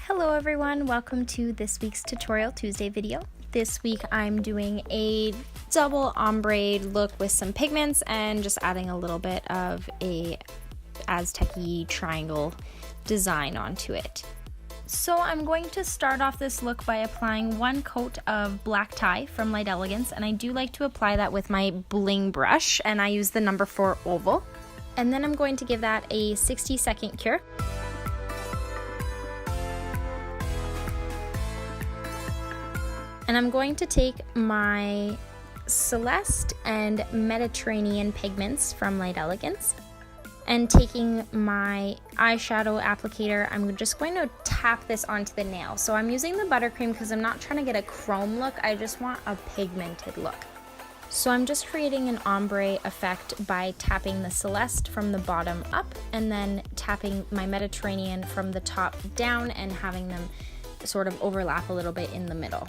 Hello everyone, welcome to this week's Tutorial Tuesday video. This week I'm doing a double ombre look with some pigments and just adding a little bit of a Aztec-y triangle design onto it. So I'm going to start off this look by applying one coat of black tie from Light Elegance, and I do like to apply that with my bling brush, and I use the number 4 oval. And then I'm going to give that a 60-second cure. And I'm going to take my Celeste and Mediterranean pigments from Light Elegance, and taking my eyeshadow applicator, I'm just going to tap this onto the nail. So I'm using the ButterCream because I'm not trying to get a chrome look, I just want a pigmented look. So I'm just creating an ombre effect by tapping the Celeste from the bottom up and then tapping my Mediterranean from the top down and having them sort of overlap a little bit in the middle.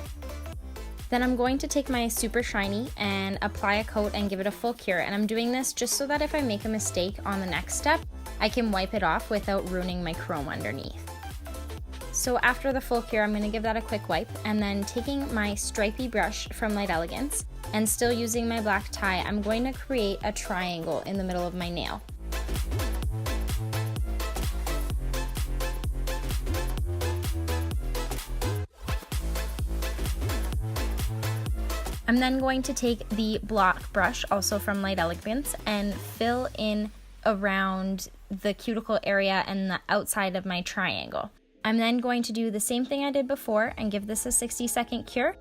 Then I'm going to take my Super Shiny and apply a coat and give it a full cure. And I'm doing this just so that if I make a mistake on the next step, I can wipe it off without ruining my chrome underneath. So after the full cure, I'm going to give that a quick wipe, and then taking my stripy brush from Light Elegance and still using my black tie, I'm going to create a triangle in the middle of my nail. I'm then going to take the block brush, also from Light Elegance, and fill in around the cuticle area and the outside of my triangle. I'm then going to do the same thing I did before and give this a 60-second cure.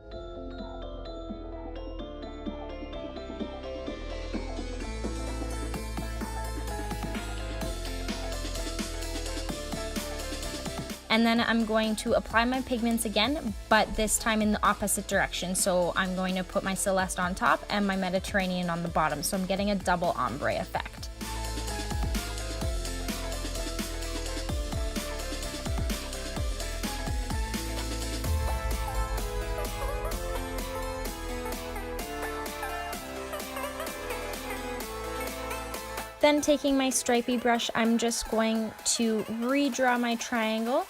And then I'm going to apply my pigments again, but this time in the opposite direction. So I'm going to put my Celeste on top and my Mediterranean on the bottom. So I'm getting a double ombre effect. Then taking my stripy brush, I'm just going to redraw my triangle.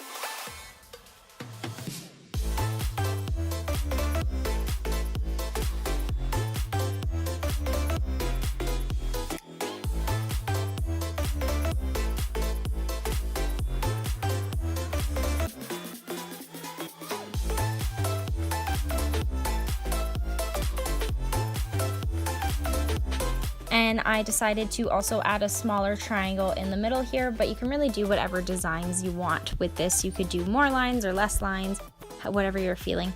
And I decided to also add a smaller triangle in the middle here, but you can really do whatever designs you want with this. You could do more lines or less lines, whatever you're feeling.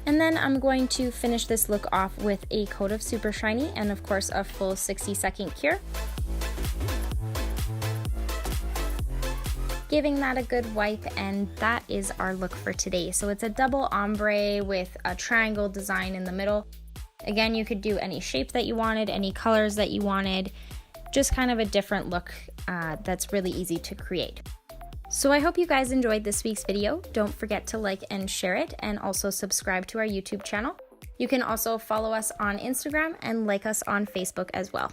And then I'm going to finish this look off with a coat of Super Shiny and of course a full 60-second cure. Giving that a good wipe, and that is our look for today. So it's a double ombre with a triangle design in the middle. Again, you could do any shape that you wanted, any colors that you wanted, just kind of a different look that's really easy to create. So I hope you guys enjoyed this week's video. Don't forget to like and share it, and also subscribe to our YouTube channel. You can also follow us on Instagram and like us on Facebook as well.